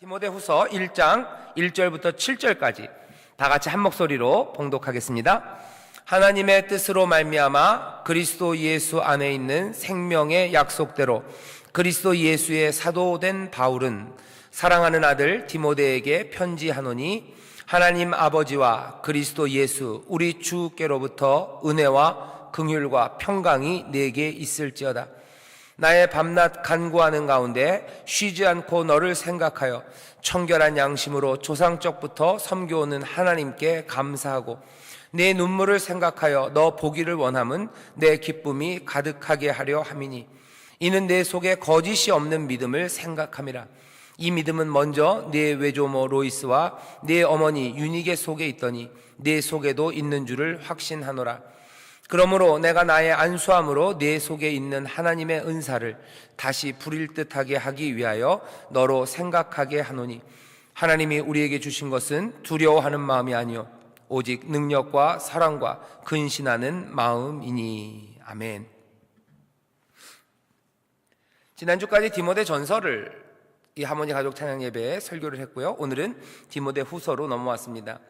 디모데후서 1장 1절부터 7절까지 다 같이 한 목소리로 봉독하겠습니다. 하나님의 뜻으로 말미암아 그리스도 예수 안에 있는 생명의 약속대로 그리스도 예수의 사도된 바울은 사랑하는 아들 디모데에게 편지하노니, 하나님 아버지와 그리스도 예수 우리 주께로부터 은혜와 긍휼과 평강이 내게 있을지어다. 나의 밤낮 간구하는 가운데 쉬지 않고 너를 생각하여 청결한 양심으로 조상적부터 섬겨오는 하나님께 감사하고, 내 눈물을 생각하여 너 보기를 원함은 내 기쁨이 가득하게 하려 함이니, 이는 내 속에 거짓이 없는 믿음을 생각함이라. 이 믿음은 먼저 내 외조모 로이스와 내 어머니 유니게 속에 있더니 내 속에도 있는 줄을 확신하노라. 그러므로 내가 나의 안수함으로 내 속에 있는 하나님의 은사를 다시 부릴 듯하게 하기 위하여 너로 생각하게 하노니, 하나님이 우리에게 주신 것은 두려워하는 마음이 아니요 오직 능력과 사랑과 근신하는 마음이니. 아멘. 지난주까지 디모데 전서를 이 하모니 가족 찬양 예배에 설교를 했고요. 오늘은 디모데 후서로 넘어왔습니다.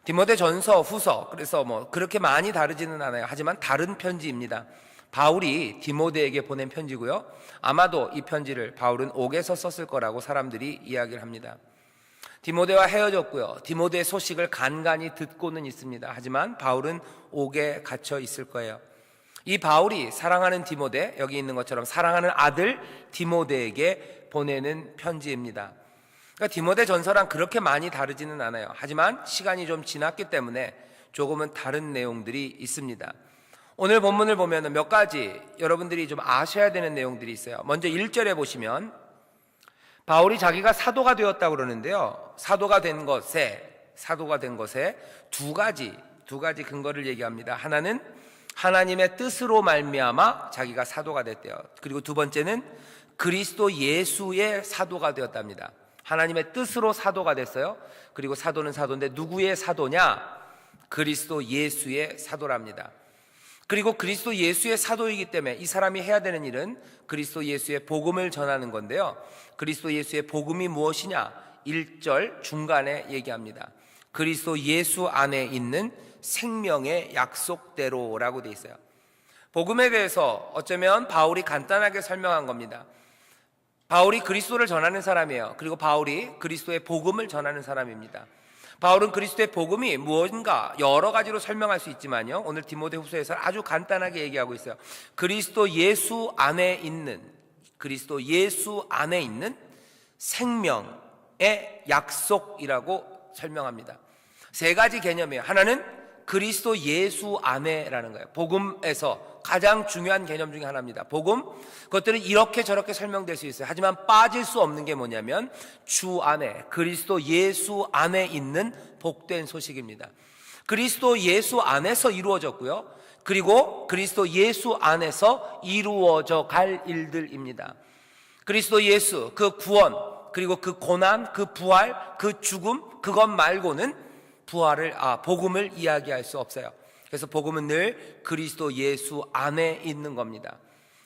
디모데 전서, 후서, 그래서 그렇게 많이 다르지는 않아요. 하지만 다른 편지입니다. 바울이 디모데에게 보낸 편지고요. 아마도 이 편지를 바울은 옥에서 썼을 거라고 사람들이 이야기를 합니다. 디모데와 헤어졌고요. 디모데의 소식을 간간히 듣고는 있습니다. 하지만 바울은 옥에 갇혀 있을 거예요. 이 바울이 사랑하는 디모데, 여기 있는 것처럼 사랑하는 아들 디모데에게 보내는 편지입니다. 그러니까 디모데 전서랑 그렇게 많이 다르지는 않아요. 하지만 시간이 좀 지났기 때문에 조금은 다른 내용들이 있습니다. 오늘 본문을 보면 몇 가지 여러분들이 좀 아셔야 되는 내용들이 있어요. 먼저 1절에 보시면 바울이 자기가 사도가 되었다고 그러는데요. 사도가 된 것에 두 가지 근거를 얘기합니다. 하나는 하나님의 뜻으로 말미암아 자기가 사도가 됐대요. 그리고 두 번째는 그리스도 예수의 사도가 되었답니다. 하나님의 뜻으로 사도가 됐어요. 그리고 사도는 사도인데 누구의 사도냐? 그리스도 예수의 사도랍니다. 그리고 그리스도 예수의 사도이기 때문에 이 사람이 해야 되는 일은 그리스도 예수의 복음을 전하는 건데요. 그리스도 예수의 복음이 무엇이냐? 1절 중간에 얘기합니다. 그리스도 예수 안에 있는 생명의 약속대로라고 돼 있어요. 복음에 대해서 어쩌면 바울이 간단하게 설명한 겁니다. 바울이 그리스도를 전하는 사람이에요. 그리고 바울이 그리스도의 복음을 전하는 사람입니다. 바울은 그리스도의 복음이 무엇인가 여러 가지로 설명할 수 있지만요, 오늘 디모데 후서에서 아주 간단하게 얘기하고 있어요. 그리스도 예수 안에 있는 생명의 약속이라고 설명합니다. 세 가지 개념이에요. 하나는 그리스도 예수 안에라는 거예요. 복음에서 가장 중요한 개념 중에 하나입니다. 복음, 그것들은 이렇게 저렇게 설명될 수 있어요. 하지만 빠질 수 없는 게 뭐냐면 주 안에, 그리스도 예수 안에 있는 복된 소식입니다. 그리스도 예수 안에서 이루어졌고요. 그리고 그리스도 예수 안에서 이루어져 갈 일들입니다. 그리스도 예수, 그 구원, 그리고 그 고난, 그 부활, 그 죽음, 그것 말고는 복음을 이야기할 수 없어요. 그래서 복음은 늘 그리스도 예수 안에 있는 겁니다.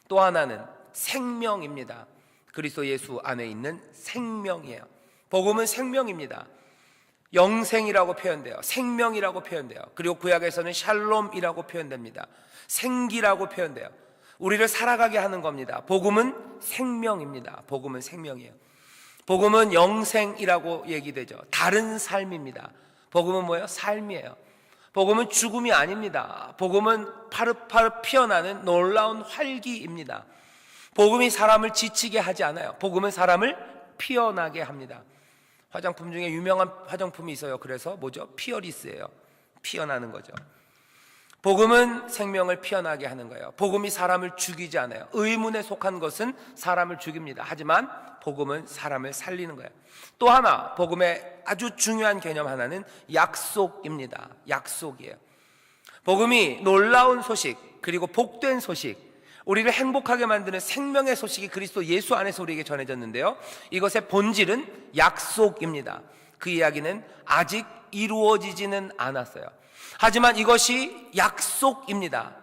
또 하나는 생명입니다. 그리스도 예수 안에 있는 생명이에요. 복음은 생명입니다. 영생이라고 표현돼요. 생명이라고 표현돼요. 그리고 구약에서는 샬롬이라고 표현됩니다. 생기라고 표현돼요. 우리를 살아가게 하는 겁니다. 복음은 생명입니다. 복음은 생명이에요. 복음은 영생이라고 얘기되죠. 다른 삶입니다. 복음은 뭐예요? 삶이에요. 복음은 죽음이 아닙니다. 복음은 파릇파릇 피어나는 놀라운 활기입니다. 복음이 사람을 지치게 하지 않아요. 복음은 사람을 피어나게 합니다. 화장품 중에 유명한 화장품이 있어요. 그래서 뭐죠? 피어리스예요. 피어나는 거죠. 복음은 생명을 피어나게 하는 거예요. 복음이 사람을 죽이지 않아요. 의문에 속한 것은 사람을 죽입니다. 하지만 복음은 사람을 살리는 거예요. 또 하나, 복음의 아주 중요한 개념 하나는 약속입니다. 약속이에요. 복음이 놀라운 소식, 그리고 복된 소식, 우리를 행복하게 만드는 생명의 소식이 그리스도 예수 안에서 우리에게 전해졌는데요, 이것의 본질은 약속입니다. 그 이야기는 아직 이루어지지는 않았어요. 하지만 이것이 약속입니다.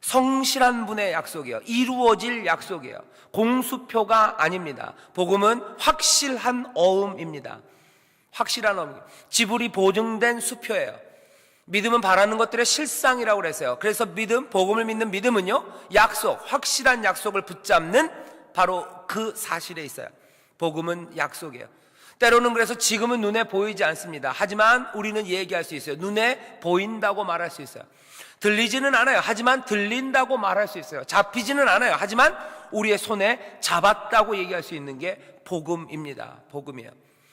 성실한 분의 약속이에요. 이루어질 약속이에요. 공수표가 아닙니다. 복음은 확실한 어음입니다. 확실한 어음. 지불이 보증된 수표예요. 믿음은 바라는 것들의 실상이라고 그랬어요. 그래서 믿음, 복음을 믿는 믿음은요, 약속, 확실한 약속을 붙잡는 바로 그 사실에 있어요. 복음은 약속이에요. 때로는 그래서 지금은 눈에 보이지 않습니다. 하지만 우리는 얘기할 수 있어요. 눈에 보인다고 말할 수 있어요. 들리지는 않아요. 하지만 들린다고 말할 수 있어요. 잡히지는 않아요. 하지만 우리의 손에 잡았다고 얘기할 수 있는 게 복음입니다. 복음이에요.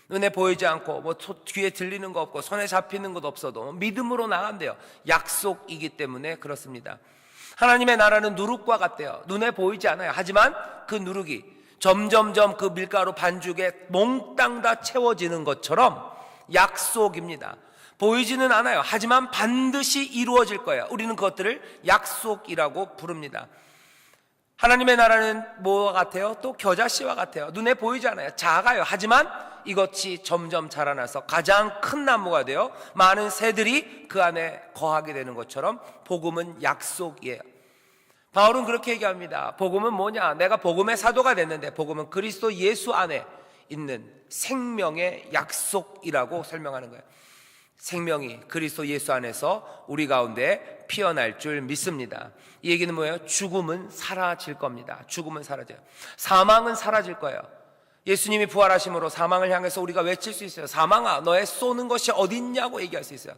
눈에 보이지 않고 귀에 들리는 거 없고 손에 잡히는 것 없어도 믿음으로 나간대요. 약속이기 때문에 그렇습니다. 하나님의 나라는 누룩과 같대요. 눈에 보이지 않아요. 하지만 그 누룩이 점점점 그 밀가루 반죽에 몽땅 다 채워지는 것처럼 약속입니다. 보이지는 않아요. 하지만 반드시 이루어질 거예요. 우리는 그것들을 약속이라고 부릅니다. 하나님의 나라는 뭐와 같아요? 또 겨자씨와 같아요. 눈에 보이지 않아요. 작아요. 하지만 이것이 점점 자라나서 가장 큰 나무가 되어 많은 새들이 그 안에 거하게 되는 것처럼 복음은 약속이에요. 바울은 그렇게 얘기합니다. 복음은 뭐냐? 내가 복음의 사도가 됐는데 복음은 그리스도 예수 안에 있는 생명의 약속이라고 설명하는 거예요. 생명이 그리스도 예수 안에서 우리 가운데 피어날 줄 믿습니다. 이 얘기는 뭐예요? 죽음은 사라질 겁니다. 죽음은 사라져요. 사망은 사라질 거예요. 예수님이 부활하심으로 사망을 향해서 우리가 외칠 수 있어요. 사망아, 너의 쏘는 것이 어딨냐고 얘기할 수 있어요.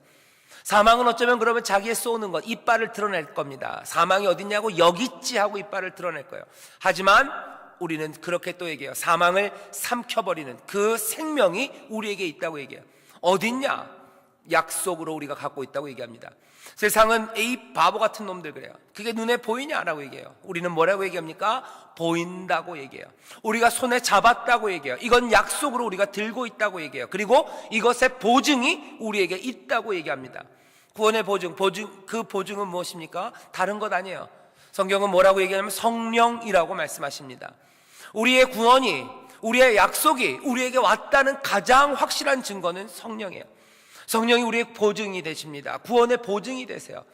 사망은 어쩌면 그러면 자기의 쏘는 것, 이빨을 드러낼 겁니다. 사망이 어딨냐고 여기 있지 하고 이빨을 드러낼 거예요. 하지만 우리는 그렇게 또 얘기해요. 사망을 삼켜버리는 그 생명이 우리에게 있다고 얘기해요. 어딨냐? 약속으로 우리가 갖고 있다고 얘기합니다. 세상은 에이 바보 같은 놈들 그래요. 그게 눈에 보이냐라고 얘기해요. 우리는 뭐라고 얘기합니까? 보인다고 얘기해요. 우리가 손에 잡았다고 얘기해요. 이건 약속으로 우리가 들고 있다고 얘기해요. 그리고 이것의 보증이 우리에게 있다고 얘기합니다. 구원의 보증, 그 보증은 무엇입니까? 다른 것 아니에요. 성경은 뭐라고 얘기하냐면 성령이라고 말씀하십니다. 우리의 구원이, 우리의 약속이 우리에게 왔다는 가장 확실한 증거는 성령이에요. 성령이 우리의 보증이 되십니다. 구원의 보증이 되세요.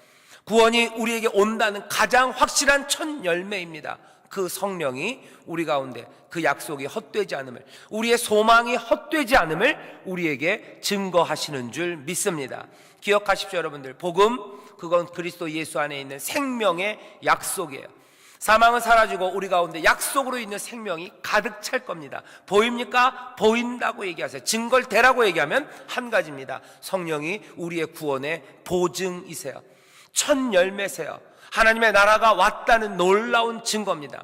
구원이 우리에게 온다는 가장 확실한 첫 열매입니다. 그 성령이 우리 가운데 그 약속이 헛되지 않음을, 우리의 소망이 헛되지 않음을 우리에게 증거하시는 줄 믿습니다. 기억하십시오, 여러분들. 복음, 그건 그리스도 예수 안에 있는 생명의 약속이에요. 사망은 사라지고 우리 가운데 약속으로 있는 생명이 가득 찰 겁니다. 보입니까? 보인다고 얘기하세요. 증거를 대라고 얘기하면 한 가지입니다. 성령이 우리의 구원의 보증이세요. 첫 열매세요. 하나님의 나라가 왔다는 놀라운 증거입니다.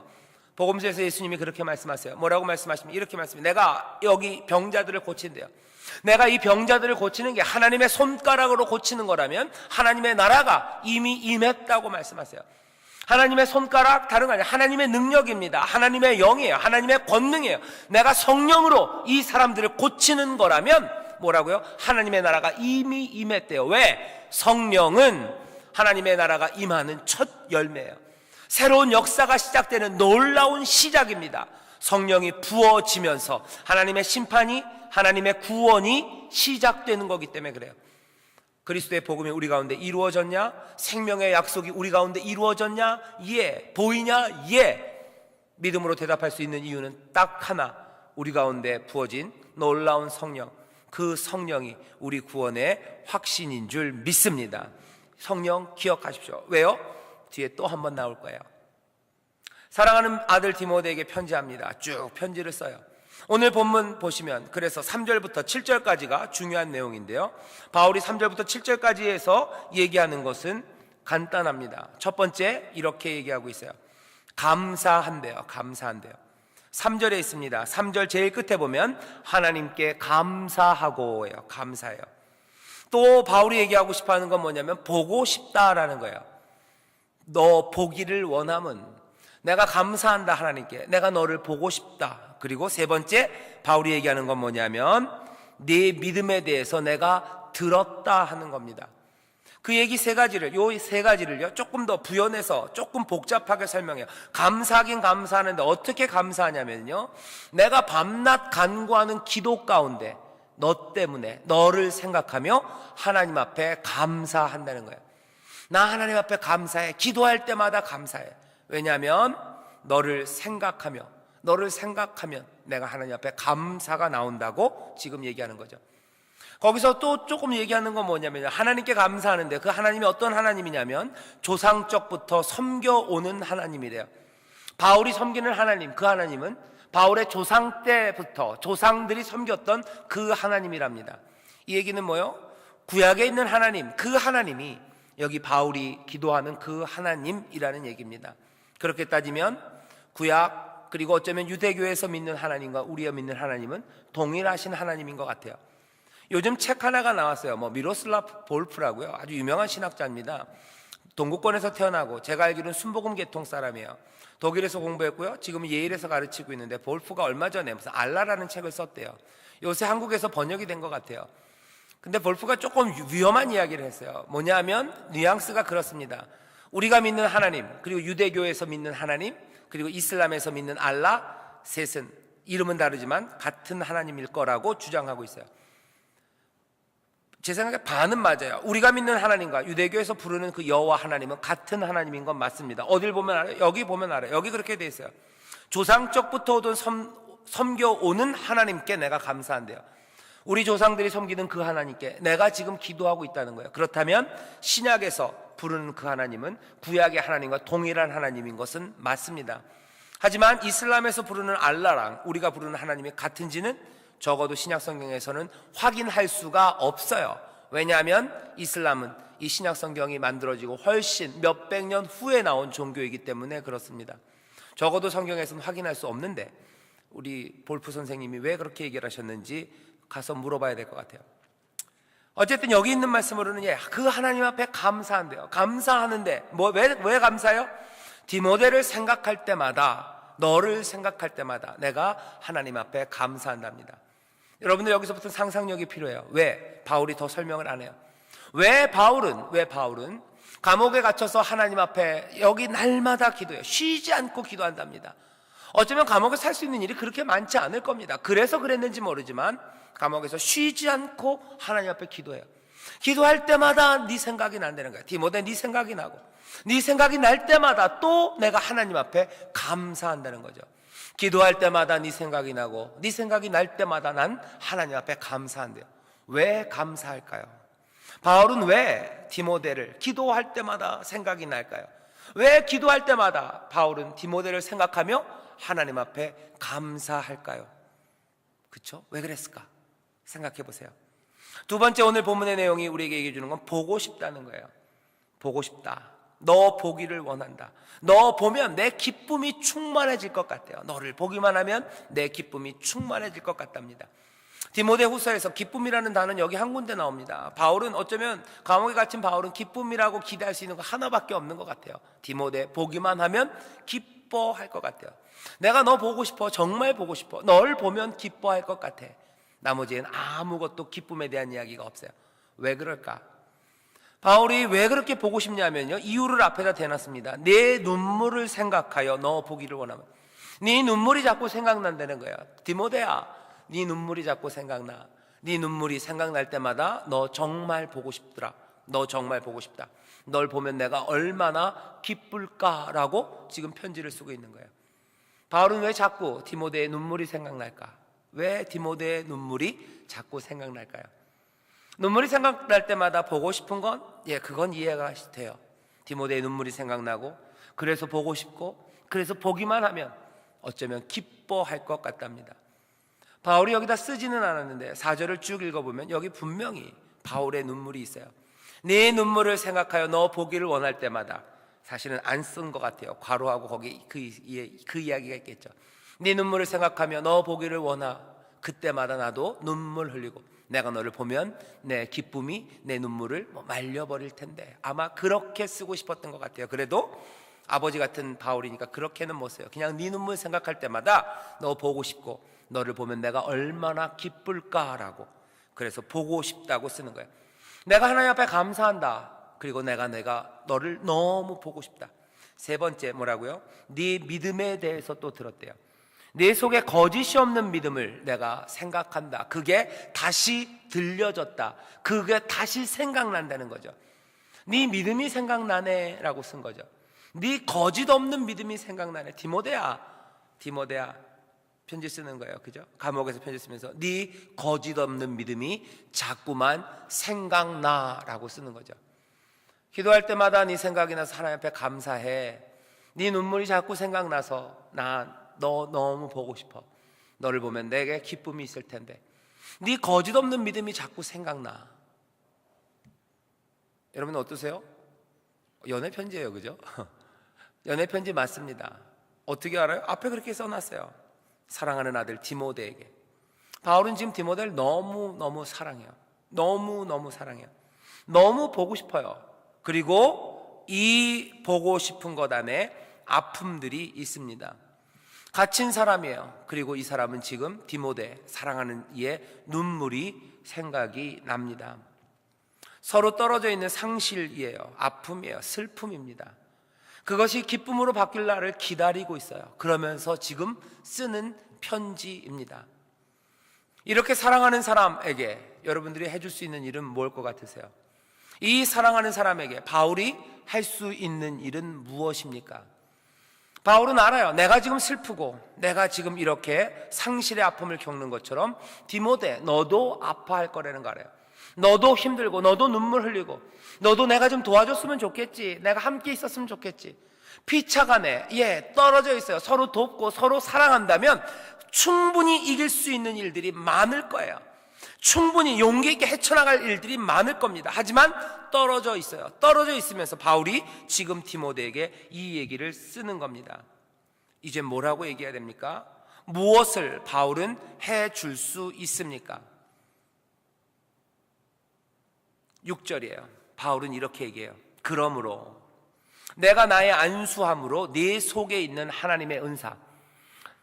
복음서에서 예수님이 그렇게 말씀하세요. 뭐라고 말씀하십니까? 이렇게 말씀해요. 내가 여기 병자들을 고친대요. 내가 이 병자들을 고치는 게 하나님의 손가락으로 고치는 거라면 하나님의 나라가 이미 임했다고 말씀하세요. 하나님의 손가락 다른 거 아니에요. 하나님의 능력입니다. 하나님의 영이에요. 하나님의 권능이에요. 내가 성령으로 이 사람들을 고치는 거라면 뭐라고요? 하나님의 나라가 이미 임했대요. 왜? 성령은 하나님의 나라가 임하는 첫 열매예요. 새로운 역사가 시작되는 놀라운 시작입니다. 성령이 부어지면서 하나님의 심판이, 하나님의 구원이 시작되는 거기 때문에 그래요. 그리스도의 복음이 우리 가운데 이루어졌냐? 생명의 약속이 우리 가운데 이루어졌냐? 예. 보이냐? 예. 믿음으로 대답할 수 있는 이유는 딱 하나, 우리 가운데 부어진 놀라운 성령, 그 성령이 우리 구원의 확신인 줄 믿습니다. 성령 기억하십시오. 왜요? 뒤에 또 한 번 나올 거예요. 사랑하는 아들 디모데에게 편지합니다. 쭉 편지를 써요. 오늘 본문 보시면 그래서 3절부터 7절까지가 중요한 내용인데요, 바울이 3절부터 7절까지 해서 얘기하는 것은 간단합니다. 첫 번째 이렇게 얘기하고 있어요. 감사한대요. 감사한대요. 3절에 있습니다. 3절 제일 끝에 보면 하나님께 감사하고예요. 감사해요. 또 바울이 얘기하고 싶어하는 건 뭐냐면 보고 싶다라는 거예요. 너 보기를 원함은, 내가 감사한다 하나님께, 내가 너를 보고 싶다. 그리고 세 번째 바울이 얘기하는 건 뭐냐면 네 믿음에 대해서 내가 들었다 하는 겁니다. 그 얘기 세 가지를요 조금 더 부연해서 조금 복잡하게 설명해요. 감사하긴 감사하는데 어떻게 감사하냐면요, 내가 밤낮 간구하는 기도 가운데 너 때문에, 너를 생각하며 하나님 앞에 감사한다는 거예요. 나 하나님 앞에 감사해. 기도할 때마다 감사해. 왜냐하면 너를 생각하면 내가 하나님 앞에 감사가 나온다고 지금 얘기하는 거죠. 거기서 또 조금 얘기하는 건 뭐냐면, 하나님께 감사하는데 그 하나님이 어떤 하나님이냐면 조상적부터 섬겨오는 하나님이래요. 바울이 섬기는 하나님, 그 하나님은 바울의 조상 때부터 조상들이 섬겼던 그 하나님이랍니다. 이 얘기는 뭐요? 구약에 있는 하나님, 그 하나님이 여기 바울이 기도하는 그 하나님이라는 얘기입니다. 그렇게 따지면 구약, 그리고 어쩌면 유대교에서 믿는 하나님과 우리가 믿는 하나님은 동일하신 하나님인 것 같아요. 요즘 책 하나가 나왔어요. 미로슬라프 볼프라고요. 아주 유명한 신학자입니다. 동구권에서 태어나고 제가 알기로는 순복음 계통 사람이에요. 독일에서 공부했고요. 지금 예일에서 가르치고 있는데, 볼프가 얼마 전에 무슨 알라라는 책을 썼대요. 요새 한국에서 번역이 된 것 같아요. 근데 볼프가 조금 위험한 이야기를 했어요. 뭐냐면 뉘앙스가 그렇습니다. 우리가 믿는 하나님, 그리고 유대교에서 믿는 하나님, 그리고 이슬람에서 믿는 알라, 셋은 이름은 다르지만 같은 하나님일 거라고 주장하고 있어요. 제 생각에 반은 맞아요. 우리가 믿는 하나님과 유대교에서 부르는 그 여호와 하나님은 같은 하나님인 건 맞습니다. 어딜 보면 알아요? 여기 보면 알아요. 여기 그렇게 돼 있어요. 조상적부터 오던 섬겨오는 하나님께 내가 감사한대요. 우리 조상들이 섬기는 그 하나님께 내가 지금 기도하고 있다는 거예요. 그렇다면 신약에서 부르는 그 하나님은 구약의 하나님과 동일한 하나님인 것은 맞습니다. 하지만 이슬람에서 부르는 알라랑 우리가 부르는 하나님이 같은지는 적어도 신약 성경에서는 확인할 수가 없어요. 왜냐하면 이슬람은 이 신약 성경이 만들어지고 훨씬 몇백 년 후에 나온 종교이기 때문에 그렇습니다. 적어도 성경에서는 확인할 수 없는데 우리 볼프 선생님이 왜 그렇게 얘기를 하셨는지 가서 물어봐야 될 것 같아요. 어쨌든 여기 있는 말씀으로는 그 하나님 앞에 감사한대요. 감사하는데 왜 감사해요? 디모데를 생각할 때마다, 너를 생각할 때마다 내가 하나님 앞에 감사한답니다. 여러분들 여기서부터 상상력이 필요해요. 왜? 바울이 더 설명을 안 해요. 왜 바울은 감옥에 갇혀서 하나님 앞에 여기 날마다 기도해요. 쉬지 않고 기도한답니다. 어쩌면 감옥에 살 수 있는 일이 그렇게 많지 않을 겁니다. 그래서 그랬는지 모르지만 감옥에서 쉬지 않고 하나님 앞에 기도해요. 기도할 때마다 네 생각이 난다는 거야. 디모데, 네 생각이 나고 네 생각이 날 때마다 또 내가 하나님 앞에 감사한다는 거죠. 기도할 때마다 네 생각이 나고 네 생각이 날 때마다 난 하나님 앞에 감사한대요. 왜 감사할까요? 바울은 왜 디모데를 기도할 때마다 생각이 날까요? 왜 기도할 때마다 바울은 디모데를 생각하며 하나님 앞에 감사할까요? 그렇죠? 왜 그랬을까? 생각해 보세요. 두 번째, 오늘 본문의 내용이 우리에게 얘기해 주는 건 보고 싶다는 거예요. 보고 싶다. 너 보기를 원한다. 너 보면 내 기쁨이 충만해질 것 같아요. 너를 보기만 하면 내 기쁨이 충만해질 것 같답니다. 디모데후서에서 기쁨이라는 단어는 여기 한 군데 나옵니다. 바울은 어쩌면 감옥에 갇힌 바울은 기쁨이라고 기대할 수 있는 거 하나밖에 없는 것 같아요. 디모데, 보기만 하면 기뻐할 것 같아요. 내가 너 보고 싶어. 정말 보고 싶어. 널 보면 기뻐할 것 같아. 나머지는 아무것도 기쁨에 대한 이야기가 없어요. 왜 그럴까? 바울이 왜 그렇게 보고 싶냐면요, 이유를 앞에다 대놨습니다. 내 눈물을 생각하여 너 보기를 원하면. 네 눈물이 자꾸 생각난다는 거야. 디모데야, 네 눈물이 자꾸 생각나. 네 눈물이 생각날 때마다 너 정말 보고 싶더라. 너 정말 보고 싶다. 널 보면 내가 얼마나 기쁠까라고 지금 편지를 쓰고 있는 거예요. 바울은 왜 자꾸 디모데의 눈물이 생각날까? 왜 디모데의 눈물이 자꾸 생각날까요? 눈물이 생각날 때마다 보고 싶은 건 그건 이해가 돼요. 디모데의 눈물이 생각나고 그래서 보고 싶고 그래서 보기만 하면 어쩌면 기뻐할 것 같답니다. 바울이 여기다 쓰지는 않았는데 4절을 쭉 읽어보면 여기 분명히 바울의 눈물이 있어요. 네 눈물을 생각하여 너 보기를 원할 때마다, 사실은 안 쓴 것 같아요. 괄호하고 거기 그 이야기가 있겠죠. 네 눈물을 생각하며 너 보기를 원하. 그때마다 나도 눈물 흘리고 내가 너를 보면 내 기쁨이 내 눈물을 말려버릴 텐데. 아마 그렇게 쓰고 싶었던 것 같아요. 그래도 아버지 같은 바울이니까 그렇게는 못 써요. 그냥 네 눈물 생각할 때마다 너 보고 싶고 너를 보면 내가 얼마나 기쁠까라고, 그래서 보고 싶다고 쓰는 거예요. 내가 하나님 앞에 감사한다. 그리고 내가 너를 너무 보고 싶다. 세 번째 뭐라고요? 네 믿음에 대해서 또 들었대요. 내 속에 거짓이 없는 믿음을 내가 생각한다. 그게 다시 들려졌다. 그게 다시 생각난다는 거죠. 네 믿음이 생각나네 라고 쓴 거죠. 네 거짓 없는 믿음이 생각나네. 디모데야 편지 쓰는 거예요. 그죠? 감옥에서 편지 쓰면서 네 거짓 없는 믿음이 자꾸만 생각나라고 쓰는 거죠. 기도할 때마다 네 생각이 나서 하나님 앞에 감사해. 네 눈물이 자꾸 생각나서 나 너 너무 보고 싶어. 너를 보면 내게 기쁨이 있을 텐데 네 거짓 없는 믿음이 자꾸 생각나. 여러분 어떠세요? 연애 편지예요, 그죠? 연애 편지 맞습니다. 어떻게 알아요? 앞에 그렇게 써놨어요. 사랑하는 아들 디모데에게. 바울은 지금 디모데를 너무 사랑해요. 너무 사랑해요. 너무 보고 싶어요. 그리고 이 보고 싶은 것 안에 아픔들이 있습니다. 갇힌 사람이에요. 그리고 이 사람은 지금 디모데 사랑하는 이의 눈물이 생각이 납니다. 서로 떨어져 있는 상실이에요. 아픔이에요. 슬픔입니다. 그것이 기쁨으로 바뀔 날을 기다리고 있어요. 그러면서 지금 쓰는 편지입니다. 이렇게 사랑하는 사람에게 여러분들이 해줄 수 있는 일은 뭘 것 같으세요? 이 사랑하는 사람에게 바울이 할 수 있는 일은 무엇입니까? 바울은 알아요. 내가 지금 슬프고 내가 지금 이렇게 상실의 아픔을 겪는 것처럼 디모데 너도 아파할 거라는 거 알아요. 너도 힘들고 너도 눈물 흘리고 너도 내가 좀 도와줬으면 좋겠지. 내가 함께 있었으면 좋겠지. 피차간에 떨어져 있어요. 서로 돕고 서로 사랑한다면 충분히 이길 수 있는 일들이 많을 거예요. 충분히 용기 있게 헤쳐나갈 일들이 많을 겁니다. 하지만 떨어져 있어요. 떨어져 있으면서 바울이 지금 디모데에게 이 얘기를 쓰는 겁니다. 이제 뭐라고 얘기해야 됩니까? 무엇을 바울은 해줄 수 있습니까? 6절이에요. 바울은 이렇게 얘기해요. 그러므로 내가 나의 안수함으로 네 속에 있는 하나님의 은사,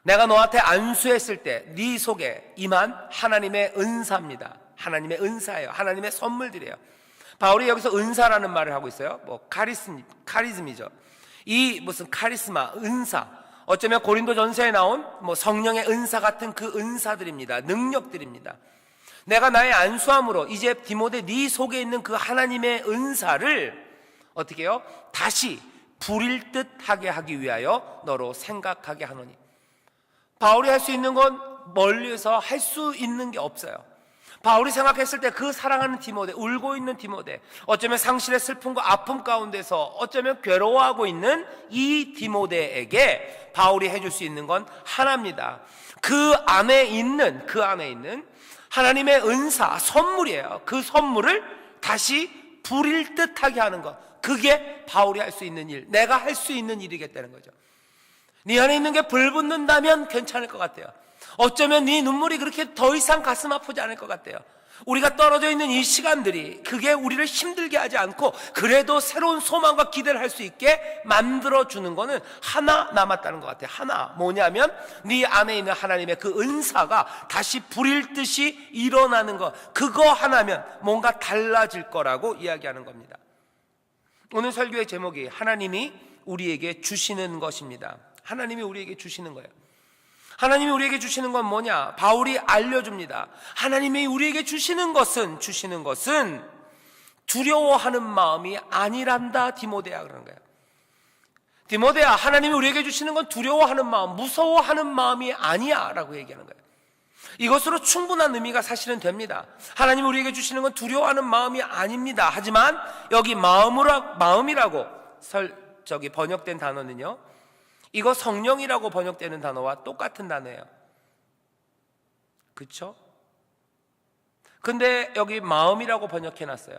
내가 너한테 안수했을 때 네 속에 임한 하나님의 은사입니다. 하나님의 은사예요. 하나님의 선물들이에요. 바울이 여기서 은사라는 말을 하고 있어요. 카리즘이죠. 이 무슨 카리스마, 은사, 어쩌면 고린도 전서에 나온 성령의 은사 같은 그 은사들입니다. 능력들입니다. 내가 나의 안수함으로 이제 디모데 네 속에 있는 그 하나님의 은사를 어떻게 해요? 다시 부릴 듯하게 하기 위하여 너로 생각하게 하노니. 바울이 할 수 있는 건 멀리서 할 수 있는 게 없어요. 바울이 생각했을 때 그 사랑하는 디모데, 울고 있는 디모데, 어쩌면 상실의 슬픔과 아픔 가운데서 어쩌면 괴로워하고 있는 이 디모데에게 바울이 해줄 수 있는 건 하나입니다. 그 안에 있는 하나님의 은사, 선물이에요. 그 선물을 다시 부릴 듯하게 하는 것, 그게 바울이 할 수 있는 일, 내가 할 수 있는 일이겠다는 거죠. 네 안에 있는 게 불 붙는다면 괜찮을 것 같아요. 어쩌면 네 눈물이 그렇게 더 이상 가슴 아프지 않을 것 같아요. 우리가 떨어져 있는 이 시간들이 그게 우리를 힘들게 하지 않고 그래도 새로운 소망과 기대를 할 수 있게 만들어주는 거는 하나 남았다는 것 같아요. 하나, 뭐냐면 네 안에 있는 하나님의 그 은사가 다시 불일 듯이 일어나는 것, 그거 하나면 뭔가 달라질 거라고 이야기하는 겁니다. 오늘 설교의 제목이 하나님이 우리에게 주시는 것입니다. 하나님이 우리에게 주시는 거예요. 하나님이 우리에게 주시는 건 뭐냐? 바울이 알려줍니다. 하나님이 우리에게 주시는 것은 두려워하는 마음이 아니란다, 디모데야, 그러는 거예요. 디모데야, 하나님이 우리에게 주시는 건 두려워하는 마음, 무서워하는 마음이 아니야 라고 얘기하는 거예요. 이것으로 충분한 의미가 사실은 됩니다. 하나님이 우리에게 주시는 건 두려워하는 마음이 아닙니다. 하지만 여기 마음이라고 번역된 단어는요, 이거 성령이라고 번역되는 단어와 똑같은 단어예요. 그렇죠? 근데 여기 마음이라고 번역해놨어요.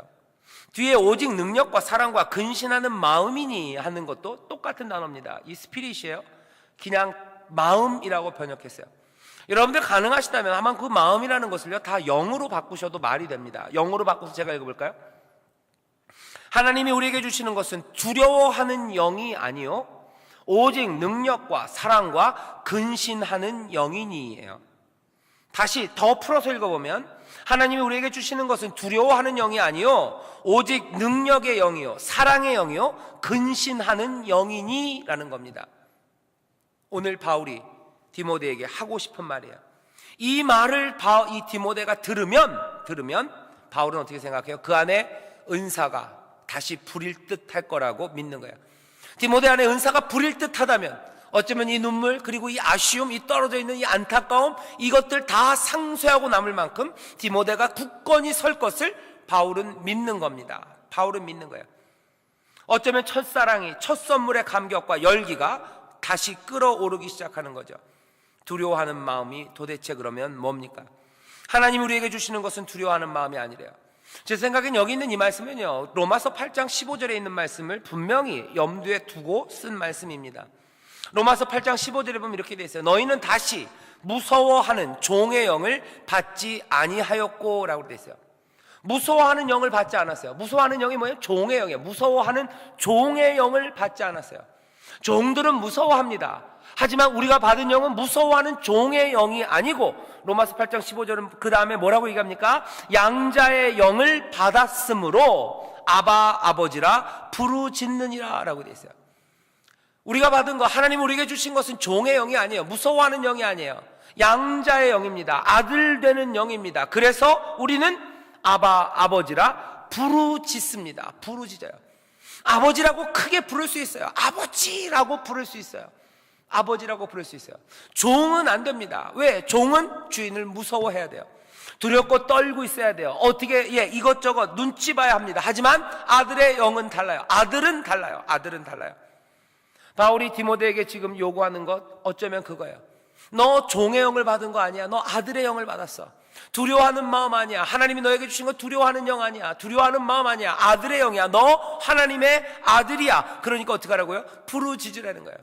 뒤에 오직 능력과 사랑과 근신하는 마음이니 하는 것도 똑같은 단어입니다. 이 스피릿이에요. 그냥 마음이라고 번역했어요. 여러분들 가능하시다면 아마 그 마음이라는 것을요 다 영으로 바꾸셔도 말이 됩니다. 영으로 바꿔서 제가 읽어볼까요? 하나님이 우리에게 주시는 것은 두려워하는 영이 아니요 오직 능력과 사랑과 근신하는 영이니예요. 다시 더 풀어서 읽어보면 하나님이 우리에게 주시는 것은 두려워하는 영이 아니요 오직 능력의 영이요 사랑의 영이요 근신하는 영이니라는 겁니다. 오늘 바울이 디모데에게 하고 싶은 말이에요. 이 말을 이 디모데가 들으면 바울은 어떻게 생각해요? 그 안에 은사가 다시 부릴 듯 할 거라고 믿는 거예요. 디모데 안에 은사가 부릴 듯 하다면 어쩌면 이 눈물, 그리고 이 아쉬움, 이 떨어져 있는 이 안타까움, 이것들 다 상쇄하고 남을 만큼 디모데가 굳건히 설 것을 바울은 믿는 겁니다. 바울은 믿는 거예요. 어쩌면 첫사랑이, 첫 선물의 감격과 열기가 다시 끌어오르기 시작하는 거죠. 두려워하는 마음이 도대체 그러면 뭡니까? 하나님 우리에게 주시는 것은 두려워하는 마음이 아니래요. 제 생각엔 여기 있는 이 말씀은요, 로마서 8장 15절에 있는 말씀을 분명히 염두에 두고 쓴 말씀입니다. 로마서 8장 15절에 보면 이렇게 돼 있어요. 너희는 다시 무서워하는 종의 영을 받지 아니하였고 라고 돼 있어요. 무서워하는 영을 받지 않았어요. 무서워하는 영이 뭐예요? 종의 영이에요. 무서워하는 종의 영을 받지 않았어요. 종들은 무서워합니다. 하지만 우리가 받은 영은 무서워하는 종의 영이 아니고, 로마서 8장 15절은 그 다음에 뭐라고 얘기합니까? 양자의 영을 받았으므로 아바 아버지라 부르짖느니라 라고 돼 있어요. 우리가 받은 거, 하나님 우리에게 주신 것은 종의 영이 아니에요. 무서워하는 영이 아니에요. 양자의 영입니다. 아들 되는 영입니다. 그래서 우리는 아바 아버지라 부르짖습니다. 부르짖어요. 아버지라고 크게 부를 수 있어요. 아버지라고 부를 수 있어요. 아버지라고 부를 수 있어요. 종은 안 됩니다. 왜? 종은 주인을 무서워해야 돼요. 두렵고 떨고 있어야 돼요. 어떻게 이것저것 눈치 봐야 합니다. 하지만 아들의 영은 달라요. 아들은 달라요. 아들은 달라요. 바울이 디모데에게 지금 요구하는 것 어쩌면 그거예요. 너 종의 영을 받은 거 아니야. 너 아들의 영을 받았어. 두려워하는 마음 아니야. 하나님이 너에게 주신 거 두려워하는 영 아니야. 두려워하는 마음 아니야. 아들의 영이야. 너 하나님의 아들이야. 그러니까 어떻게 하라고요? 부르짖으라는 거예요.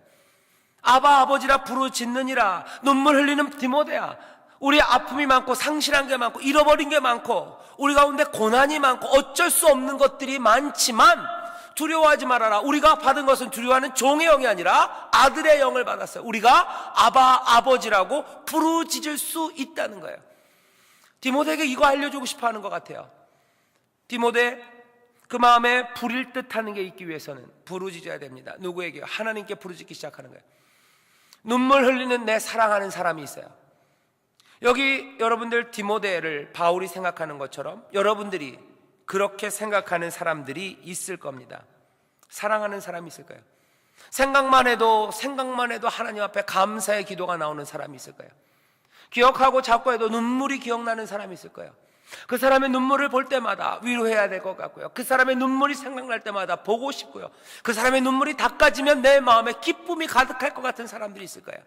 아바 아버지라 부르짖느니라. 눈물 흘리는 디모데야, 우리 아픔이 많고 상실한 게 많고 잃어버린 게 많고 우리 가운데 고난이 많고 어쩔 수 없는 것들이 많지만 두려워하지 말아라. 우리가 받은 것은 두려워하는 종의 영이 아니라 아들의 영을 받았어요. 우리가 아바 아버지라고 부르짖을 수 있다는 거예요. 디모데에게 이거 알려주고 싶어 하는 것 같아요. 디모데, 그 마음에 부릴 듯 하는 게 있기 위해서는 부르짖어야 됩니다. 누구에게요? 하나님께 부르짖기 시작하는 거예요. 눈물 흘리는 내 사랑하는 사람이 있어요. 여기 여러분들 디모데를 바울이 생각하는 것처럼 여러분들이 그렇게 생각하는 사람들이 있을 겁니다. 사랑하는 사람이 있을 거예요. 생각만 해도 하나님 앞에 감사의 기도가 나오는 사람이 있을 거예요. 기억하고 자꾸 해도 눈물이 기억나는 사람이 있을 거예요. 그 사람의 눈물을 볼 때마다 위로해야 될 것 같고요. 그 사람의 눈물이 생각날 때마다 보고 싶고요. 그 사람의 눈물이 닦아지면 내 마음에 기쁨이 가득할 것 같은 사람들이 있을 거예요.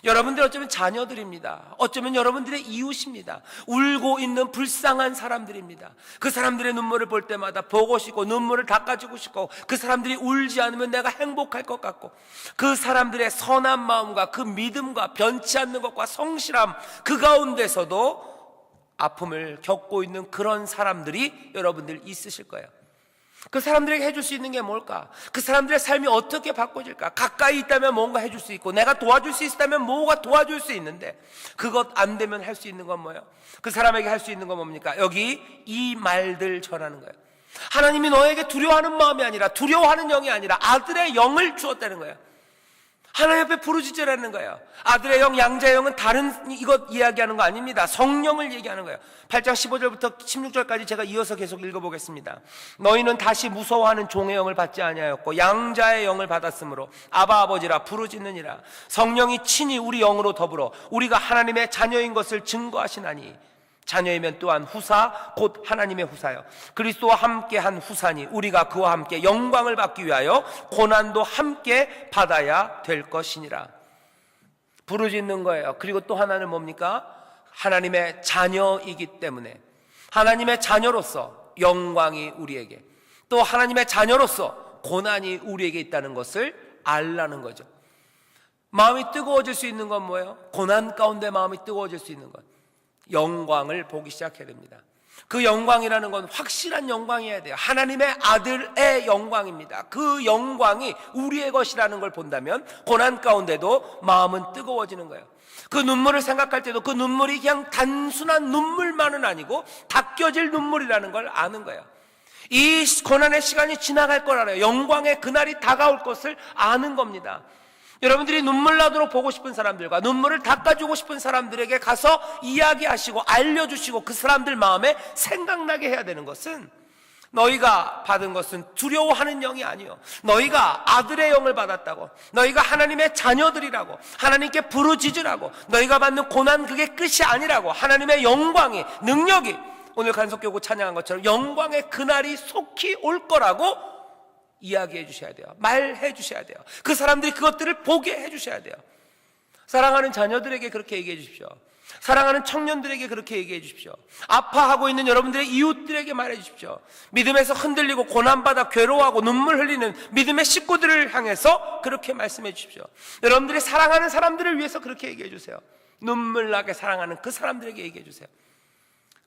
여러분들 어쩌면 자녀들입니다. 어쩌면 여러분들의 이웃입니다. 울고 있는 불쌍한 사람들입니다. 그 사람들의 눈물을 볼 때마다 보고 싶고 눈물을 닦아주고 싶고, 그 사람들이 울지 않으면 내가 행복할 것 같고, 그 사람들의 선한 마음과 그 믿음과 변치 않는 것과 성실함, 그 가운데서도 아픔을 겪고 있는 그런 사람들이 여러분들 있으실 거예요. 그 사람들에게 해줄 수 있는 게 뭘까? 그 사람들의 삶이 어떻게 바꿔질까? 가까이 있다면 뭔가 해줄 수 있고, 내가 도와줄 수 있다면 뭐가 도와줄 수 있는데, 그것 안 되면 할 수 있는 건 뭐예요? 그 사람에게 할 수 있는 건 뭡니까? 여기 이 말들 전하는 거예요. 하나님이 너에게 두려워하는 마음이 아니라, 두려워하는 영이 아니라 아들의 영을 주었다는 거예요. 하나님 앞에 부르짖으라는 거예요. 아들의 영, 양자의 영은 다른 이것 이야기하는 거 아닙니다. 성령을 얘기하는 거예요. 8장 15절부터 16절까지 제가 이어서 계속 읽어보겠습니다. 너희는 다시 무서워하는 종의 영을 받지 아니하였고 양자의 영을 받았으므로 아바 아버지라 부르짖느니라. 성령이 친히 우리 영으로 더불어 우리가 하나님의 자녀인 것을 증거하시나니, 자녀이면 또한 후사 곧 하나님의 후사요 그리스도와 함께한 후사니 우리가 그와 함께 영광을 받기 위하여 고난도 함께 받아야 될 것이니라. 부르짖는 거예요. 그리고 또 하나는 뭡니까? 하나님의 자녀이기 때문에 하나님의 자녀로서 영광이 우리에게, 또 하나님의 자녀로서 고난이 우리에게 있다는 것을 알라는 거죠. 마음이 뜨거워질 수 있는 건 뭐예요? 고난 가운데 마음이 뜨거워질 수 있는 것, 영광을 보기 시작해야 됩니다. 그 영광이라는 건 확실한 영광이어야 돼요. 하나님의 아들의 영광입니다. 그 영광이 우리의 것이라는 걸 본다면 고난 가운데도 마음은 뜨거워지는 거예요. 그 눈물을 생각할 때도 그 눈물이 그냥 단순한 눈물만은 아니고 닦여질 눈물이라는 걸 아는 거예요. 이 고난의 시간이 지나갈 걸 알아요. 영광의 그날이 다가올 것을 아는 겁니다. 여러분들이 눈물 나도록 보고 싶은 사람들과 눈물을 닦아주고 싶은 사람들에게 가서 이야기하시고 알려주시고 그 사람들 마음에 생각나게 해야 되는 것은 너희가 받은 것은 두려워하는 영이 아니요, 너희가 아들의 영을 받았다고, 너희가 하나님의 자녀들이라고, 하나님께 부르짖으라고, 너희가 받는 고난 그게 끝이 아니라고, 하나님의 영광이, 능력이, 오늘 간석교구 찬양한 것처럼 영광의 그날이 속히 올 거라고 이야기해 주셔야 돼요. 말해 주셔야 돼요. 그 사람들이 그것들을 보게 해 주셔야 돼요. 사랑하는 자녀들에게 그렇게 얘기해 주십시오. 사랑하는 청년들에게 그렇게 얘기해 주십시오. 아파하고 있는 여러분들의 이웃들에게 말해 주십시오. 믿음에서 흔들리고 고난받아 괴로워하고 눈물 흘리는 믿음의 식구들을 향해서 그렇게 말씀해 주십시오. 여러분들이 사랑하는 사람들을 위해서 그렇게 얘기해 주세요. 눈물 나게 사랑하는 그 사람들에게 얘기해 주세요.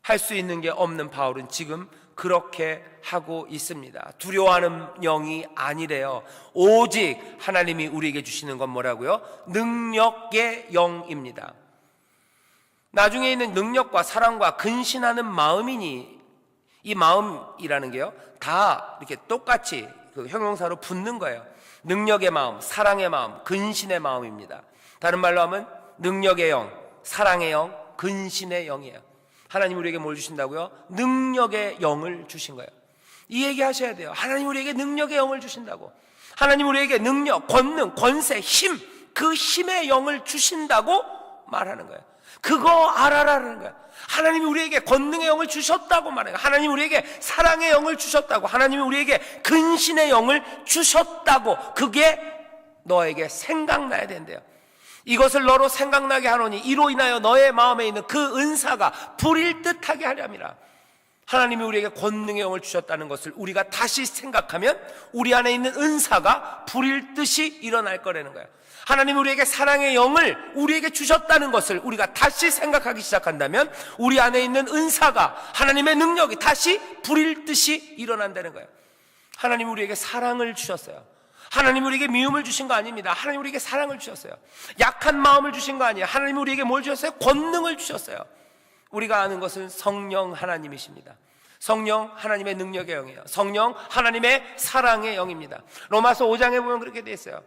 할 수 있는 게 없는 바울은 지금 그렇게 하고 있습니다. 두려워하는 영이 아니래요. 오직 하나님이 우리에게 주시는 건 뭐라고요? 능력의 영입니다. 나중에 있는 능력과 사랑과 근신하는 마음이니, 이 마음이라는 게요, 다 이렇게 똑같이 그 형용사로 붙는 거예요. 능력의 마음, 사랑의 마음, 근신의 마음입니다. 다른 말로 하면 능력의 영, 사랑의 영, 근신의 영이에요. 하나님 우리에게 뭘 주신다고요? 능력의 영을 주신 거예요. 이 얘기 하셔야 돼요. 하나님 우리에게 능력의 영을 주신다고. 하나님 우리에게 능력, 권능, 권세, 힘, 그 힘의 영을 주신다고 말하는 거예요. 그거 알아라는 거예요. 하나님이 우리에게 권능의 영을 주셨다고 말해요. 하나님 우리에게 사랑의 영을 주셨다고, 하나님이 우리에게 근신의 영을 주셨다고. 그게 너에게 생각나야 된대요. 이것을 너로 생각나게 하노니 이로 인하여 너의 마음에 있는 그 은사가 불일 듯하게 하려니라. 하나님이 우리에게 권능의 영을 주셨다는 것을 우리가 다시 생각하면 우리 안에 있는 은사가 불일 듯이 일어날 거라는 거예요. 하나님이 우리에게 사랑의 영을 우리에게 주셨다는 것을 우리가 다시 생각하기 시작한다면 우리 안에 있는 은사가, 하나님의 능력이 다시 불일 듯이 일어난다는 거예요. 하나님이 우리에게 사랑을 주셨어요. 하나님이 우리에게 미움을 주신 거 아닙니다. 하나님이 우리에게 사랑을 주셨어요. 약한 마음을 주신 거 아니에요. 하나님이 우리에게 뭘 주셨어요? 권능을 주셨어요. 우리가 아는 것은 성령 하나님이십니다. 성령 하나님의 능력의 영이에요. 성령 하나님의 사랑의 영입니다. 로마서 5장에 보면 그렇게 되어 있어요.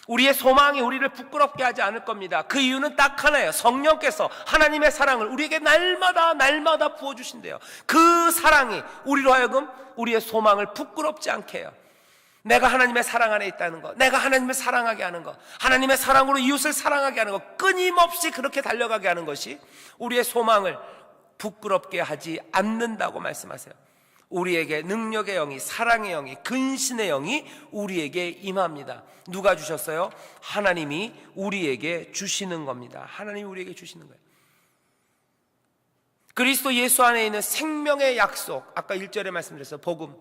우리의 소망이 우리를 부끄럽게 하지 않을 겁니다. 그 이유는 딱 하나예요. 성령께서 하나님의 사랑을 우리에게 날마다 부어주신대요. 그 사랑이 우리로 하여금 우리의 소망을 부끄럽지 않게 해요. 내가 하나님의 사랑 안에 있다는 것, 내가 하나님을 사랑하게 하는 것, 하나님의 사랑으로 이웃을 사랑하게 하는 것, 끊임없이 그렇게 달려가게 하는 것이 우리의 소망을 부끄럽게 하지 않는다고 말씀하세요. 우리에게 능력의 영이, 사랑의 영이, 근신의 영이 우리에게 임합니다. 누가 주셨어요? 하나님이 우리에게 주시는 겁니다. 하나님이 우리에게 주시는 거예요. 그리스도 예수 안에 있는 생명의 약속, 아까 1절에 말씀드렸어요. 복음,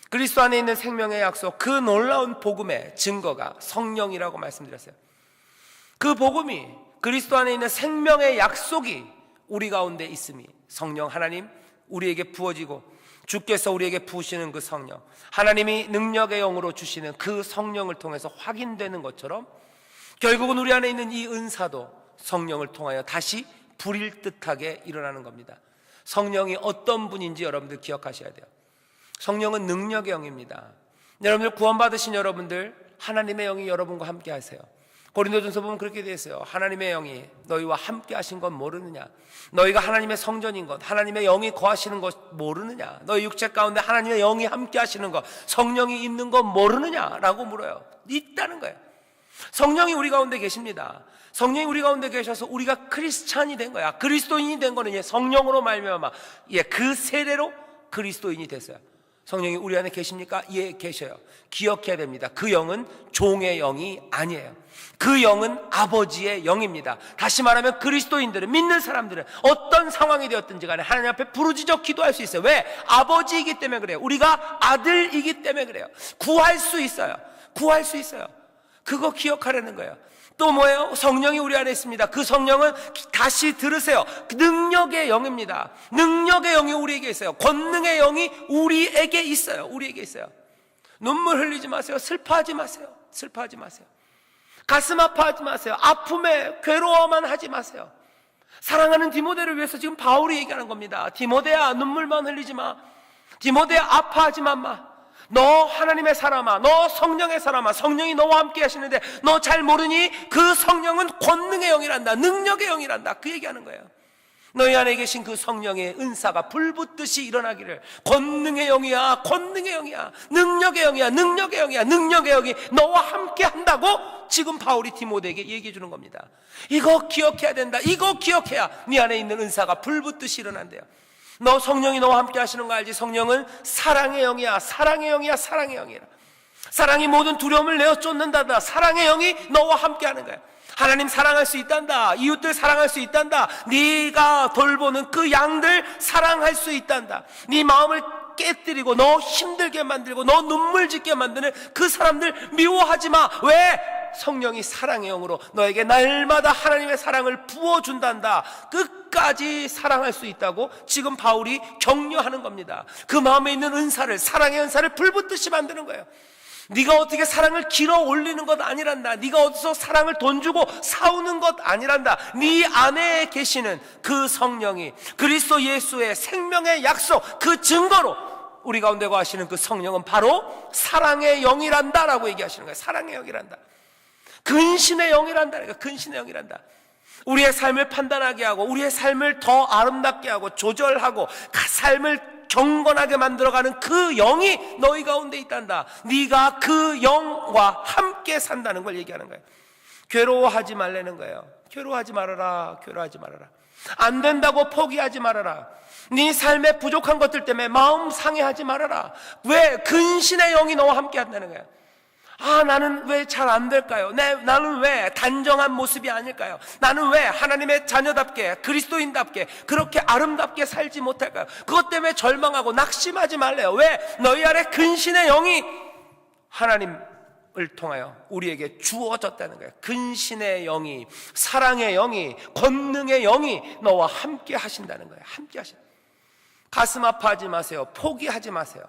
그리스도 안에 있는 생명의 약속, 그 놀라운 복음의 증거가 성령이라고 말씀드렸어요. 그 복음이, 그리스도 안에 있는 생명의 약속이 우리 가운데 있음이, 성령 하나님 우리에게 부어지고 주께서 우리에게 부으시는 그 성령, 하나님이 능력의 영으로 주시는 그 성령을 통해서 확인되는 것처럼 결국은 우리 안에 있는 이 은사도 성령을 통하여 다시 불일 듯하게 일어나는 겁니다. 성령이 어떤 분인지 여러분들 기억하셔야 돼요. 성령은 능력의 영입니다. 여러분들 구원받으신 여러분들, 하나님의 영이 여러분과 함께 하세요. 고린도전서 보면 그렇게 되어 있어요. 하나님의 영이 너희와 함께 하신 건 모르느냐? 너희가 하나님의 성전인 것, 하나님의 영이 거하시는 것 모르느냐? 너희 육체 가운데 하나님의 영이 함께 하시는 것, 성령이 있는 것 모르느냐? 라고 물어요. 있다는 거예요. 성령이 우리 가운데 계십니다. 성령이 우리 가운데 계셔서 우리가 크리스찬이 된 거야. 그리스도인이 된 거는 성령으로 말미암아 그 세례로 그리스도인이 됐어요. 성령이 우리 안에 계십니까? 예, 계셔요. 기억해야 됩니다. 그 영은 종의 영이 아니에요. 그 영은 아버지의 영입니다. 다시 말하면 그리스도인들은, 믿는 사람들은 어떤 상황이 되었든지 간에 하나님 앞에 부르짖어 기도할 수 있어요. 왜? 아버지이기 때문에 그래요. 우리가 아들이기 때문에 그래요. 구할 수 있어요. 구할 수 있어요. 그거 기억하라는 거예요. 또 뭐예요? 성령이 우리 안에 있습니다. 그 성령은, 다시 들으세요, 능력의 영입니다. 능력의 영이 우리에게 있어요. 권능의 영이 우리에게 있어요. 우리에게 있어요. 눈물 흘리지 마세요. 슬퍼하지 마세요. 슬퍼하지 마세요. 가슴 아파하지 마세요. 아픔에 괴로워만 하지 마세요. 사랑하는 디모데를 위해서 지금 바울이 얘기하는 겁니다. 디모데야, 눈물만 흘리지 마. 디모데야, 아파하지만 마. 너 하나님의 사람아, 너 성령의 사람아, 성령이 너와 함께 하시는데 너 잘 모르니? 그 성령은 권능의 영이란다. 능력의 영이란다. 그 얘기하는 거예요. 너희 안에 계신 그 성령의 은사가 불붙듯이 일어나기를. 권능의 영이야, 권능의 영이야, 능력의 영이야, 능력의 영이야, 능력의 영이 너와 함께 한다고 지금 바울이 디모데에게 얘기해 주는 겁니다. 이거 기억해야 된다. 이거 기억해야 네 안에 있는 은사가 불붙듯이 일어난대요. 너 성령이 너와 함께 하시는 거 알지? 성령은 사랑의 영이야, 사랑의 영이야, 사랑의 영이야. 사랑이 모든 두려움을 내어 쫓는단다. 사랑의 영이 너와 함께 하는 거야. 하나님 사랑할 수 있단다. 이웃들 사랑할 수 있단다. 네가 돌보는 그 양들 사랑할 수 있단다. 네 마음을 깨뜨리고 너 힘들게 만들고 너 눈물 짓게 만드는 그 사람들 미워하지 마. 왜? 성령이 사랑의 영으로 너에게 날마다 하나님의 사랑을 부어준단다. 끝까지 사랑할 수 있다고 지금 바울이 격려하는 겁니다. 그 마음에 있는 은사를, 사랑의 은사를 불붙듯이 만드는 거예요. 네가 어떻게 사랑을 길어 올리는 것 아니란다. 네가 어디서 사랑을 돈 주고 사오는 것 아니란다. 네 안에 계시는 그 성령이 그리스도 예수의 생명의 약속, 그 증거로 우리 가운데 거하시는 그 성령은 바로 사랑의 영이란다 라고 얘기하시는 거예요. 사랑의 영이란다. 근신의 영이란다. 근신의 영이란다. 우리의 삶을 판단하게 하고 우리의 삶을 더 아름답게 하고 조절하고 삶을 경건하게 만들어가는 그 영이 너희 가운데 있단다. 네가 그 영과 함께 산다는 걸 얘기하는 거예요. 괴로워하지 말라는 거예요. 괴로워하지 말아라. 괴로워하지 말아라. 안 된다고 포기하지 말아라. 네 삶에 부족한 것들 때문에 마음 상해하지 말아라. 왜? 근신의 영이 너와 함께 한다는 거예요. 나는 왜 잘 안 될까요? 나는 왜 단정한 모습이 아닐까요? 나는 왜 하나님의 자녀답게 그리스도인답게 그렇게 아름답게 살지 못할까요? 그것 때문에 절망하고 낙심하지 말래요. 왜? 너희 안에 근신의 영이 하나님을 통하여 우리에게 주어졌다는 거예요. 근신의 영이, 사랑의 영이, 권능의 영이 너와 함께 하신다는 거예요. 함께 하신다. 가슴 아파하지 마세요. 포기하지 마세요.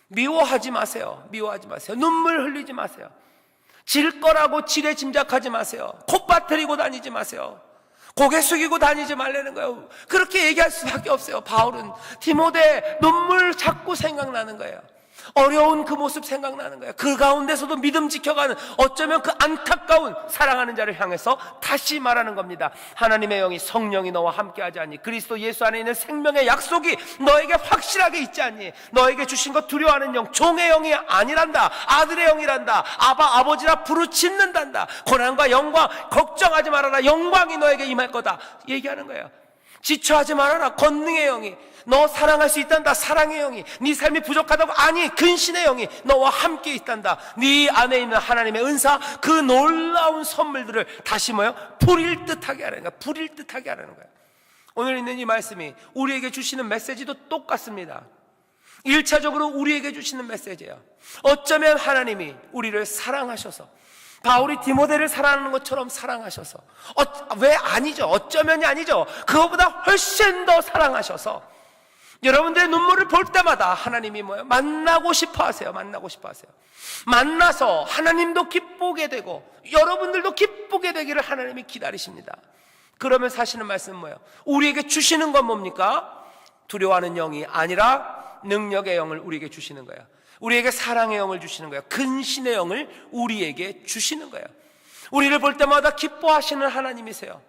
미워하지 마세요. 미워하지 마세요. 눈물 흘리지 마세요. 질 거라고 지레 짐작하지 마세요. 콧바트리고 다니지 마세요. 고개 숙이고 다니지 말라는 거예요. 그렇게 얘기할 수밖에 없어요. 바울은 디모데 눈물 자꾸 생각나는 거예요. 어려운 그 모습 생각나는 거예요. 그 가운데서도 믿음 지켜가는, 어쩌면 그 안타까운 사랑하는 자를 향해서 다시 말하는 겁니다. 하나님의 영이, 성령이 너와 함께하지 않니? 그리스도 예수 안에 있는 생명의 약속이 너에게 확실하게 있지 않니? 너에게 주신 것 두려워하는 영, 종의 영이 아니란다. 아들의 영이란다. 아버지라 부르짖는단다. 고난과 영광 걱정하지 말아라. 영광이 너에게 임할 거다 얘기하는 거예요. 지쳐하지 말아라. 권능의 영이 너 사랑할 수 있단다. 사랑의 영이 네 삶이 부족하다고, 아니, 근신의 영이 너와 함께 있단다. 네 안에 있는 하나님의 은사, 그 놀라운 선물들을 다시 부릴 듯하게 하라는 거야. 부릴 듯하게 하라는 거야. 오늘 있는 이 말씀이 우리에게 주시는 메시지도 똑같습니다. 1차적으로 우리에게 주시는 메시지예요. 어쩌면 하나님이 우리를 사랑하셔서, 바울이 디모데를 사랑하는 것처럼 사랑하셔서, 왜 아니죠? 어쩌면이 아니죠. 그거보다 훨씬 더 사랑하셔서 여러분들의 눈물을 볼 때마다 하나님이 만나고 싶어 하세요. 만나고 싶어 하세요. 만나서 하나님도 기쁘게 되고 여러분들도 기쁘게 되기를 하나님이 기다리십니다. 그러면 사시는 말씀은 뭐예요? 우리에게 주시는 건 뭡니까? 두려워하는 영이 아니라 능력의 영을 우리에게 주시는 거예요. 우리에게 사랑의 영을 주시는 거예요. 근신의 영을 우리에게 주시는 거예요. 우리를 볼 때마다 기뻐하시는 하나님이세요.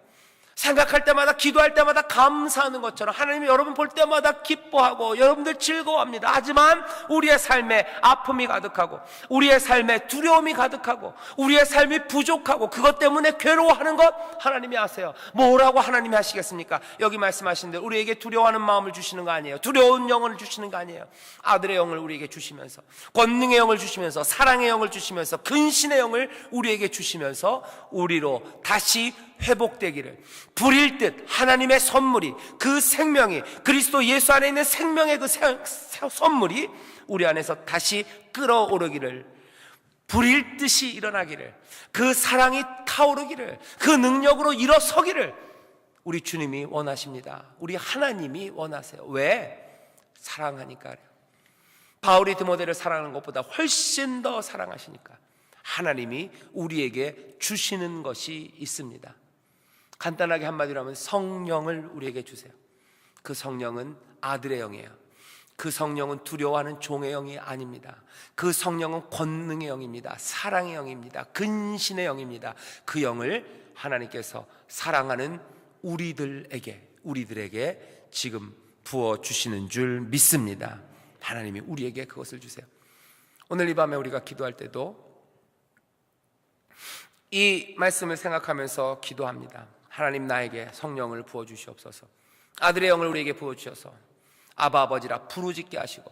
생각할 때마다, 기도할 때마다 감사하는 것처럼 하나님이 여러분 볼 때마다 기뻐하고 여러분들 즐거워합니다. 하지만 우리의 삶에 아픔이 가득하고 우리의 삶에 두려움이 가득하고 우리의 삶이 부족하고 그것 때문에 괴로워하는 것 하나님이 아세요. 뭐라고 하나님이 하시겠습니까? 여기 말씀하신 대로 우리에게 두려워하는 마음을 주시는 거 아니에요. 두려운 영을 주시는 거 아니에요. 아들의 영을 우리에게 주시면서, 권능의 영을 주시면서, 사랑의 영을 주시면서, 근신의 영을 우리에게 주시면서 우리로 다시 회복되기를, 불일 듯 하나님의 선물이, 그 생명이, 그리스도 예수 안에 있는 생명의 그 선물이 우리 안에서 다시 끓어오르기를, 불일 듯이 일어나기를, 그 사랑이 타오르기를, 그 능력으로 일어서기를 우리 주님이 원하십니다. 우리 하나님이 원하세요. 왜? 사랑하니까. 바울이 디모데를 사랑하는 것보다 훨씬 더 사랑하시니까 하나님이 우리에게 주시는 것이 있습니다. 간단하게 한마디로 하면 성령을 우리에게 주세요. 그 성령은 아들의 영이에요. 그 성령은 두려워하는 종의 영이 아닙니다. 그 성령은 권능의 영입니다. 사랑의 영입니다. 근신의 영입니다. 그 영을 하나님께서 사랑하는 우리들에게, 우리들에게 지금 부어주시는 줄 믿습니다. 하나님이 우리에게 그것을 주세요. 오늘 이 밤에 우리가 기도할 때도 이 말씀을 생각하면서 기도합니다. 하나님, 나에게 성령을 부어주시옵소서. 아들의 영을 우리에게 부어주셔서 아바 아버지라 부르짖게 하시고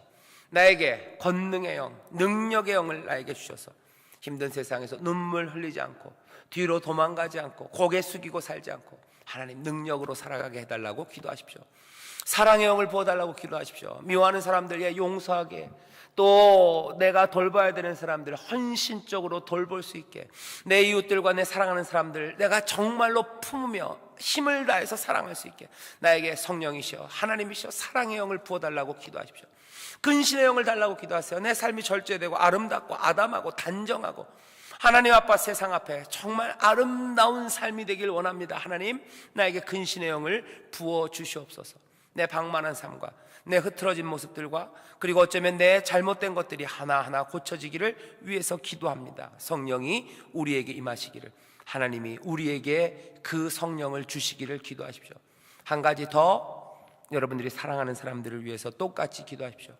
나에게 권능의 영, 능력의 영을 나에게 주셔서 힘든 세상에서 눈물 흘리지 않고 뒤로 도망가지 않고 고개 숙이고 살지 않고 하나님 능력으로 살아가게 해달라고 기도하십시오. 사랑의 영을 부어달라고 기도하십시오. 미워하는 사람들 용서하게, 또 내가 돌봐야 되는 사람들 헌신적으로 돌볼 수 있게, 내 이웃들과 내 사랑하는 사람들 내가 정말로 품으며 힘을 다해서 사랑할 수 있게 나에게 성령이시여 하나님이시여 사랑의 영을 부어달라고 기도하십시오. 근신의 영을 달라고 기도하세요. 내 삶이 절제되고 아름답고 아담하고 단정하고 하나님 아빠 세상 앞에 정말 아름다운 삶이 되길 원합니다. 하나님, 나에게 근신의 영을 부어주시옵소서. 내 방만한 삶과 내 흐트러진 모습들과 그리고 어쩌면 내 잘못된 것들이 하나하나 고쳐지기를 위해서 기도합니다. 성령이 우리에게 임하시기를, 하나님이 우리에게 그 성령을 주시기를 기도하십시오. 한 가지 더, 여러분들이 사랑하는 사람들을 위해서 똑같이 기도하십시오.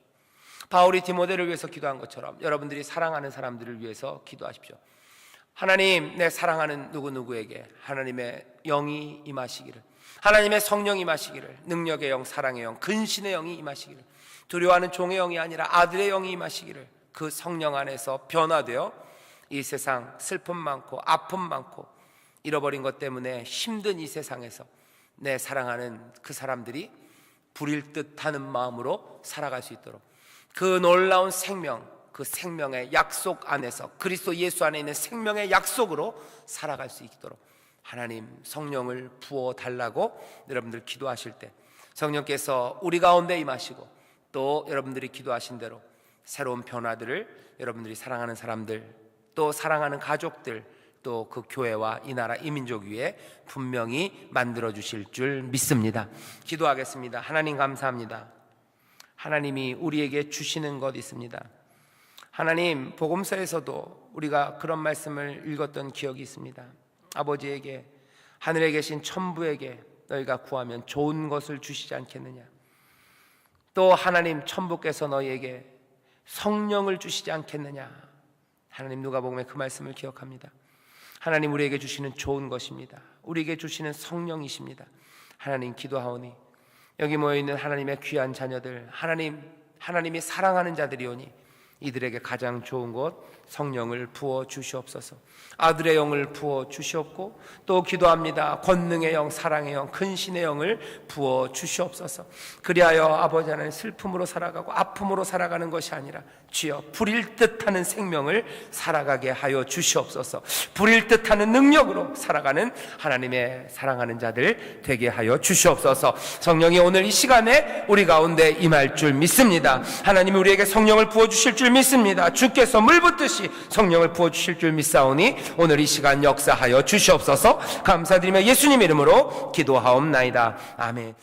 바울이 디모데를 위해서 기도한 것처럼 여러분들이 사랑하는 사람들을 위해서 기도하십시오. 하나님, 내 사랑하는 누구누구에게 하나님의 영이 임하시기를, 하나님의 성령이 임하시기를, 능력의 영, 사랑의 영, 근신의 영이 임하시기를, 두려워하는 종의 영이 아니라 아들의 영이 임하시기를, 그 성령 안에서 변화되어 이 세상 슬픔 많고 아픔 많고 잃어버린 것 때문에 힘든 이 세상에서 내 사랑하는 그 사람들이 부릴 듯하는 마음으로 살아갈 수 있도록, 그 놀라운 생명, 그 생명의 약속 안에서 그리스도 예수 안에 있는 생명의 약속으로 살아갈 수 있도록 하나님 성령을 부어달라고 여러분들 기도하실 때 성령께서 우리 가운데 임하시고, 또 여러분들이 기도하신 대로 새로운 변화들을 여러분들이 사랑하는 사람들, 또 사랑하는 가족들, 또 그 교회와 이 나라 이 민족 위에 분명히 만들어 주실 줄 믿습니다. 기도하겠습니다. 하나님, 감사합니다. 하나님이 우리에게 주시는 것 있습니다. 하나님, 복음서에서도 우리가 그런 말씀을 읽었던 기억이 있습니다. 아버지에게, 하늘에 계신 천부에게 너희가 구하면 좋은 것을 주시지 않겠느냐. 또 하나님, 천부께서 너희에게 성령을 주시지 않겠느냐. 하나님, 누가복음의 그 말씀을 기억합니다. 하나님, 우리에게 주시는 좋은 것입니다. 우리에게 주시는 성령이십니다. 하나님, 기도하오니 여기 모여있는 하나님의 귀한 자녀들, 하나님이 사랑하는 자들이오니 이들에게 가장 좋은 것 성령을 부어 주시옵소서. 아들의 영을 부어 주시옵고, 또 기도합니다. 권능의 영, 사랑의 영, 근신의 영을 부어 주시옵소서. 그리하여 아버지 하나님, 슬픔으로 살아가고 아픔으로 살아가는 것이 아니라 주여 부릴 듯하는 생명을 살아가게 하여 주시옵소서. 부릴 듯하는 능력으로 살아가는 하나님의 사랑하는 자들 되게 하여 주시옵소서. 성령이 오늘 이 시간에 우리 가운데 임할 줄 믿습니다. 하나님이 우리에게 성령을 부어 주실 줄 믿습니다. 주께서 물 붓듯이 성령을 부어주실 줄 믿사오니 오늘 이 시간 역사하여 주시옵소서. 감사드리며 예수님 이름으로 기도하옵나이다. 아멘.